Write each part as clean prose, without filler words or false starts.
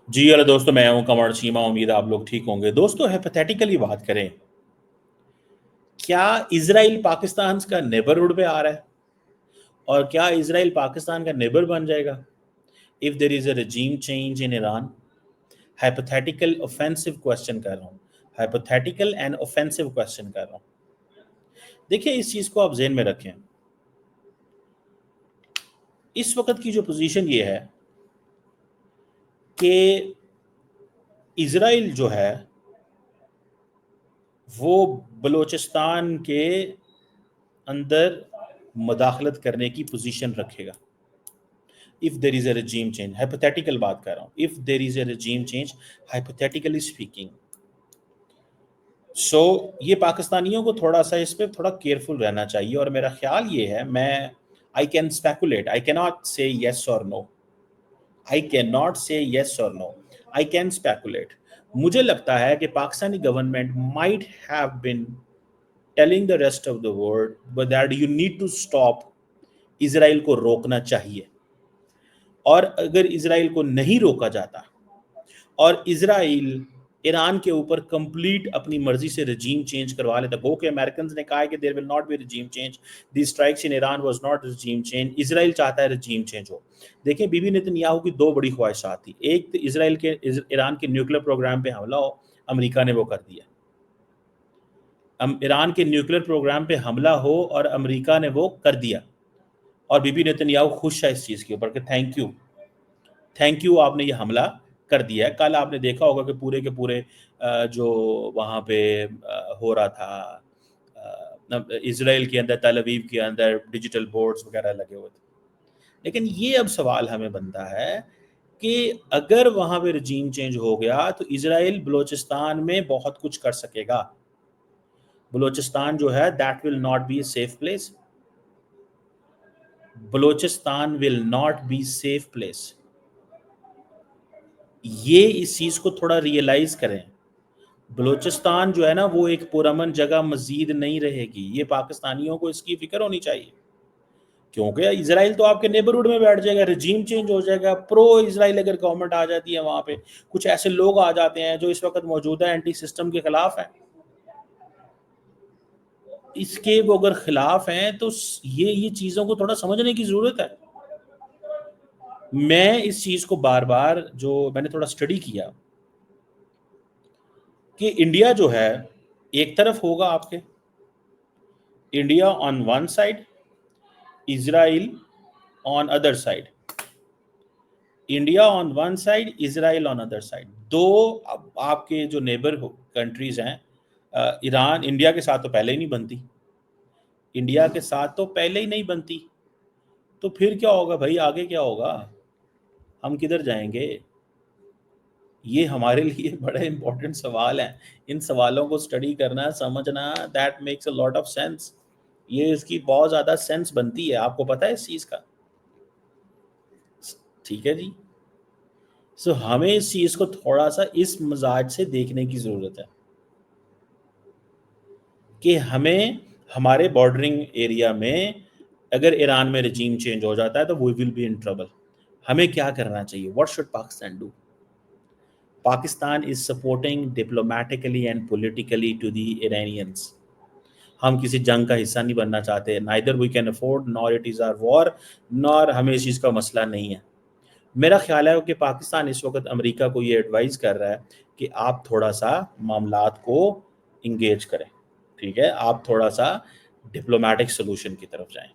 जी hello दोस्तों, मैं हूं कमर चीमा। उम्मीद है आप लोग ठीक होंगे। दोस्तों, हाइपोथेटिकली बात करें, क्या इजराइल पाकिस्तान का नेबरहुड पे आ रहा है और क्या इजराइल पाकिस्तान का नेबर बन जाएगा if there is a regime change in Iran? Hypothetical offensive question कर रहा हूँ, हाइपोथेटिकल एंड ऑफेंसिव क्वेश्चन कर रहा हूँ। देखिए, इस चीज को आप जेहन में रखें। इस वक्त की जो पोजीशन ये है कि इजराइल जो है वो बलूचिस्तान के अंदर मुदाखलत करने की पोजीशन रखेगा if there is a regime change. Hypothetical बात कर रहा हूँ, if there is a regime change, hypothetically speaking. So ये पाकिस्तानियों को थोड़ा सा इस पर थोड़ा केयरफुल रहना चाहिए। और मेरा ख्याल ये है, मैं I can speculate, I cannot say yes और no, I can not say yes और नो, आई कैन स्पेकुलेट। मुझे लगता है कि Pakistani government might have been telling the rest of the world but that you need to stop, Israel को रोकना चाहिए। और अगर इसराइल को नहीं रोका जाता और इसराइल ईरान के ऊपर कंप्लीट अपनी मर्जी से रजीम चेंज करवा लेता, गो के अमेरिकन ने कहा है कि there will not be regime change, the strikes in Iran was not regime change, Israel चाहता है रजीम चेंज हो। देखिए, बीबी नेतन्याहू की दो बड़ी ख्वाहिशात थी। एक तो इसराइल के ईरान के न्यूक्लियर प्रोग्राम पे हमला हो, अमेरिका ने वो कर दिया। ईरान के न्यूक्लियर प्रोग्राम पे हमला हो और अमेरिका ने वो कर दिया। और बीबी नेतन्याहू खुश है इस चीज़ के ऊपर कि थैंक यू, आपने ये हमला कर दिया है। कल आपने देखा होगा कि पूरे के पूरे जो वहाँ पे हो रहा था इसराइल के अंदर, तल अवीव के अंदर डिजिटल बोर्ड्स वगैरह लगे हुए थे। लेकिन ये अब सवाल हमें बनता है कि अगर वहाँ पे रजीम चेंज हो गया तो इसराइल बलूचिस्तान में बहुत कुछ कर सकेगा। बलूचिस्तान जो है that will not B a safe place. Balochistan will not be safe place. ये इस चीज़ को थोड़ा रियलाइज़ करें। बलूचिस्तान जो है ना, वो एक पुरअमन जगह मज़ीद नहीं रहेगी। ये पाकिस्तानियों को इसकी फ़िक्र होनी चाहिए, क्योंकि इजराइल तो आपके नेबरहुड में बैठ जाएगा, रजीम चेंज हो जाएगा, प्रो इजराइल अगर गवर्नमेंट आ जाती है वहाँ पे, कुछ ऐसे लोग आ जाते हैं जो इस वक्त मौजूदा एंटी सिस्टम के खिलाफ हैं, इसके वो अगर खिलाफ हैं तो ये चीज़ों को थोड़ा समझने की ज़रूरत है। मैं इस चीज़ को बार बार, जो मैंने थोड़ा स्टडी किया कि इंडिया जो है एक तरफ होगा आपके, India on one side, Israel on other side, India on one side, Israel on other side. दो आपके जो नेबर कंट्रीज हैं, ईरान इंडिया के साथ तो पहले ही नहीं बनती, इंडिया के साथ तो पहले ही नहीं बनती, तो फिर क्या होगा भाई? आगे क्या होगा? हम किधर जाएंगे? ये हमारे लिए बड़े इंपॉर्टेंट सवाल हैं। इन सवालों को स्टडी करना, समझना, that makes a lot of sense. ये इसकी बहुत ज़्यादा सेंस बनती है, आपको पता है इस चीज़ का। ठीक है जी। सो हमें इस चीज़ को थोड़ा सा इस मिजाज से देखने की ज़रूरत है कि हमें हमारे बॉर्डरिंग एरिया में अगर ईरान में रजीम चेंज हो जाता है तो we will be in trouble. हमें क्या करना चाहिए? What should Pakistan do? Pakistan is supporting diplomatically and politically to the Iranians. हम किसी जंग का हिस्सा नहीं बनना चाहते, neither we can afford, nor it is our war, nor हमें इस चीज़ का मसला नहीं है। मेरा ख्याल है कि पाकिस्तान इस वक्त अमेरिका को ये एडवाइस कर रहा है कि आप थोड़ा सा मामलात को इंगेज करें। ठीक है, आप थोड़ा सा डिप्लोमेटिक सोल्यूशन की तरफ जाएं।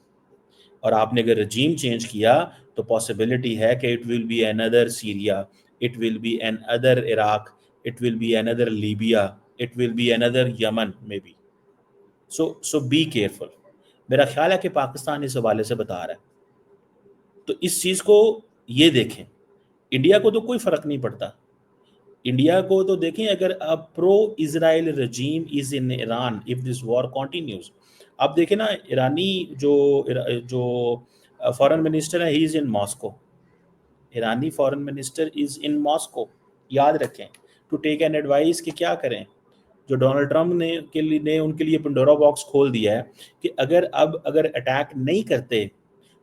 और आपने अगर रजीम चेंज किया तो पॉसिबिलिटी है कि it will be another Syria, it will be an other Iraq, it will be another Libya, it will be another Yemen may be. So be careful. मेरा ख्याल है कि पाकिस्तान इस हवाले से बता रहा है। तो इस चीज़ को ये देखें, इंडिया को तो कोई फ़र्क नहीं पड़ता। इंडिया को तो देखें, अगर अब pro Israel regime is in Iran if this war continues. अब देखें ना, ईरानी जो जो फॉरेन मिनिस्टर है, ही इज़ इन मॉस्को। ईरानी foreign minister is in Moscow. याद रखें, टू टेक एन एडवाइस कि क्या करें। जो डोनाल्ड ट्रम्प ने उनके लिए पंडोरा बॉक्स खोल दिया है कि अगर अटैक नहीं करते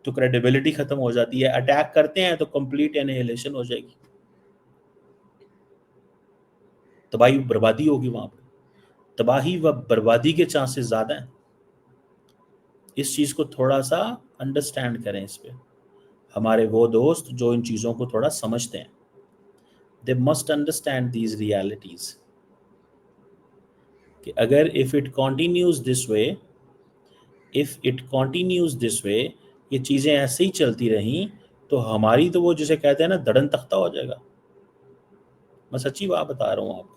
तो क्रेडिबिलिटी ख़त्म हो जाती है, अटैक करते हैं तो कंप्लीट एनिहिलेशन हो जाएगी। तबाही बर्बादी होगी वहाँ पे, तबाही व बर्बादी के चांसेस ज़्यादा हैं। इस चीज़ को थोड़ा सा अंडरस्टैंड करें इस पे। हमारे वो दोस्त जो इन चीज़ों को थोड़ा समझते हैं, they must understand these realities कि अगर if it continues this way, ये चीज़ें ऐसे ही चलती रहीं तो हमारी तो वो जिसे कहते हैं ना धड़न तख्ता हो जाएगा। मैं सच्ची बात बता रहा हूँ आपको।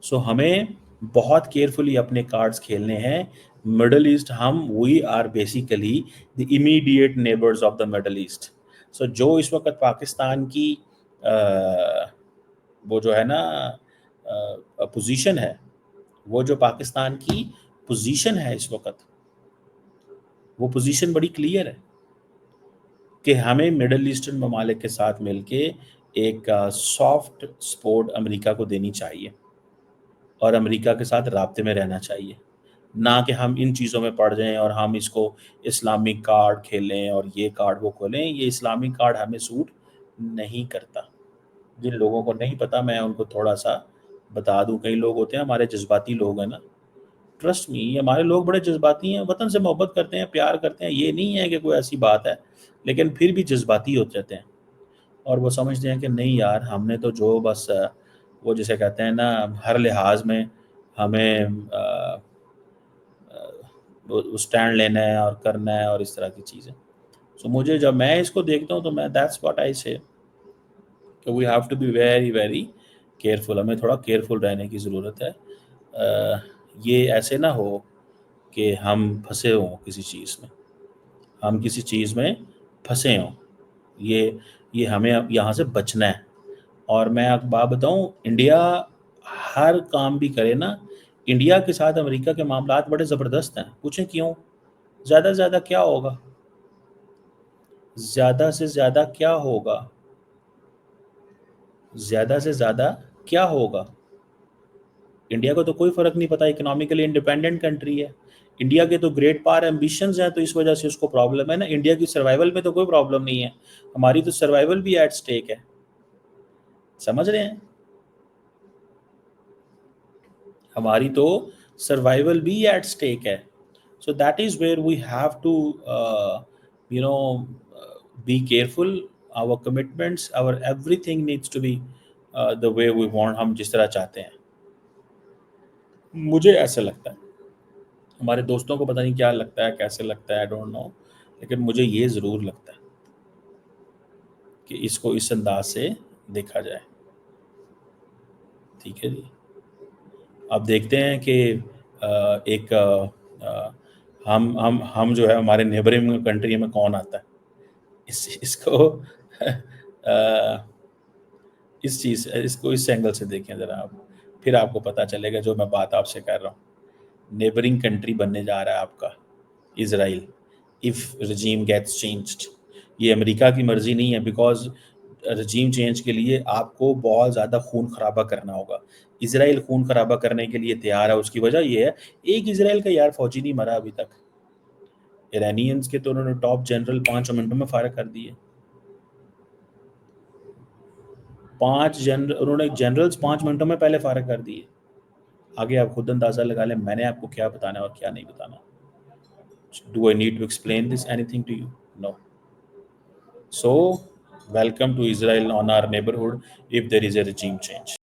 सो हमें बहुत केयरफुली अपने कार्ड्स खेलने हैं। मिडल ईस्ट, हम we are basically the immediate neighbours of the Middle East. So जो इस वक्त पाकिस्तान की वो जो है ना पोजीशन है, वो जो पाकिस्तान की पोजीशन है इस वक्त, वो पोजीशन बड़ी क्लियर है कि हमें मिडल ईस्टर्न ममालिक के साथ मिलके एक सॉफ्ट सपोर्ट अमेरिका को देनी चाहिए और अमेरिका के साथ राब्ते में रहना चाहिए, ना कि हम इन चीज़ों में पड़ जाएं और हम इसको इस्लामिक कार्ड खेलें और ये कार्ड वो खोलें। ये इस्लामिक कार्ड हमें सूट नहीं करता। जिन लोगों को नहीं पता मैं उनको थोड़ा सा बता दूं। कई लोग होते हैं हमारे जज्बाती लोग हैं ना, ट्रस्ट मी, हमारे लोग बड़े जज्बाती हैं, वतन से मोहब्बत करते हैं, प्यार करते हैं, ये नहीं है कि कोई ऐसी बात है, लेकिन फिर भी जज्बाती हो जाते हैं और वो समझते हैं कि नहीं यार, हमने तो जो बस वो जिसे कहते हैं ना हर लिहाज में हमें वो स्टैंड लेना है और करना है और इस तरह की चीज़ें। सो मुझे जब मैं इसको देखता हूँ तो मैं दैट्स व्हाट आई से कि we have to be very very careful. हमें थोड़ा केयरफुल रहने की ज़रूरत है। ये ऐसे ना हो कि हम फंसे हों किसी चीज़ में, हम किसी चीज़ में फंसे हों। ये हमें अब यहाँ से बचना है। और मैं एक बात बताऊँ, इंडिया हर काम भी करे ना, इंडिया के साथ अमेरिका के मामलात बड़े ज़बरदस्त हैं। पूछें क्यों? ज़्यादा से ज़्यादा क्या होगा? ज़्यादा से ज़्यादा क्या होगा? ज़्यादा से ज़्यादा क्या होगा? इंडिया को तो कोई फ़र्क नहीं पता, इकोनॉमिकली इंडिपेंडेंट कंट्री है। इंडिया के तो ग्रेट पावर एम्बिशंस हैं, तो इस वजह से उसको प्रॉब्लम है ना। इंडिया की सर्वाइवल में तो कोई प्रॉब्लम नहीं है, हमारी तो सर्वाइवल भी एट स्टेक है। समझ रहे हैं? हमारी तो सर्वाइवल भी एट स्टेक है। So that is where we have to you know be careful. Our commitments, our everything needs to be the way we want, हम जिस तरह चाहते हैं। मुझे ऐसा लगता है, हमारे दोस्तों को पता नहीं क्या लगता है, कैसे लगता है, आई डोंट नो, लेकिन मुझे ये ज़रूर लगता है कि इसको इस अंदाज से देखा जाए। ठीक है जी। अब देखते हैं कि एक हम जो है हमारे नेबरिंग कंट्री में कौन आता है। इसको इस चीज़ इसको इस एंगल से देखें ज़रा आप, फिर आपको पता चलेगा जो मैं बात आपसे कर रहा हूँ। नेबरिंग कंट्री बनने जा रहा है आपका इज़राइल, इफ़ रजीम गेट्स चेंज्ड। ये अमेरिका की मर्ज़ी नहीं है, बिकॉज़ रजीम चेंज के लिए आपको बहुत ज़्यादा खून खराबा करना होगा। इज़राइल खून खराबा करने के लिए तैयार है, उसकी वजह ये है, एक इज़राइल का यार फ़ौजी नहीं मरा अभी तक। इरानियंस के तो उन्होंने टॉप जनरल 5 मिनटों में फायर कर दिए। 5 जनरल उन्होंने जनरल्स 5 मिनटों में पहले फायर कर दिए। आगे आप खुद अंदाज़ा लगा लें मैंने आपको क्या बताना है और क्या नहीं बताना। Do I need to explain this anything to you? No. So, welcome to Israel on our neighborhood if there is a regime change.